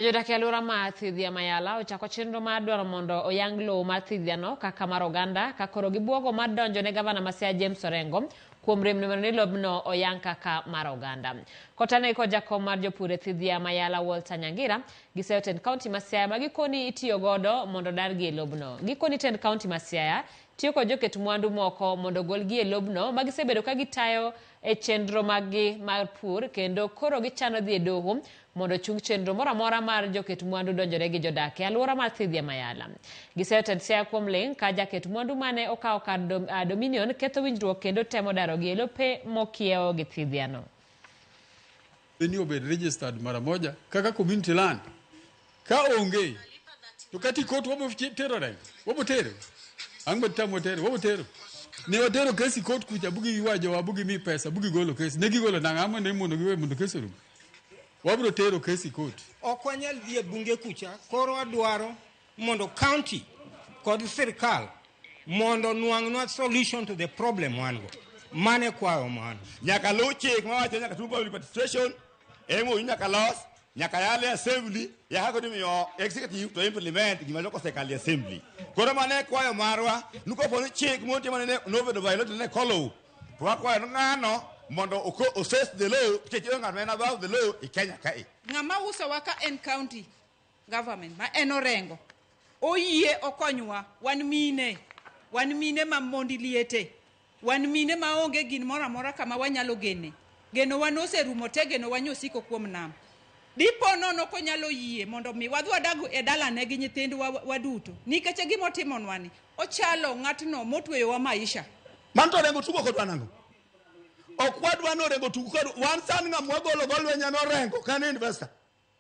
Jodak e alwora mar thidhia-no Yala ochako chenro mar dwaro mondo oyang lowo mar thidhia-no kaka mar oganda ka koro gibuogo mar donjo ne gavana ma Siaya James Orengo kuom rem ni lobno oyang kaka mar oganda. Kotane ko jakom mar jopur e thidhia-no Yala Walter Nyangira giseyo tend kaunti ma Siaya ma gikoni itiyo godo mondo dargi e lobno. Gikoni tend kaunti ma Siaya tiyo kod joket mwandu moko mondo golgi e lobno ma gisebedo ka gitayo e chenro maggi mar pur kendo koro gichano dhi e doho mondo chung chenro moro amora mar joket mwandu donjore gi jodak e alwora mar thidhia-no Yala. Giseyo tend Siaya kuom ling ka jaket mwandu mane okawo kar Dominion ketho winjruok kendo temo daro gi e lope mokiewo gi thidhia-no. Ni obed registered mara moja kaka community land ka onge to kati court wabo tero reng wabo tero angbe tamo tero wabo tero ne watero kesi court kucha bugi wajo wabugi mi pesa bugi golo kesi ne gigolo nangama ne mondo giwe mondo kesi rum wabro tero kesi court okwanyal die bunge kucha koro adwaro mondo county kod sirkal mondo nuangnwa solution to the problem wango mane kwayo mano nyaka lo chik ma wacho nyaka tubo participation emo nyaka los nyaka yale assembly ya hako ni yo executive to implement gima loko sekali assembly koro mane kwayo marwa nuko poni chik monte mane no vedo violate ne kolo to akwayo ngano mondo assess the law cheche ngano about the law e Kenya kai ngama uso waka en county government ma en Orengo oyie okonywa wan mine ma mondi liete wan mine ma onge gin mora mora kama wanyalo geno wanose rumo te geno wanyosiko kuom nam dipo nono ko nyalo yie mondo mi wadwa dagu e dala ne gi nyithindwa waduto nikech gimo timonwani ochalo ng'atno motweyo wa maisha manto Orengo tugo kod wanango ok wadwa no Orengo tugo kod wan san ng'amwa golo golwenya no Orengo kan investor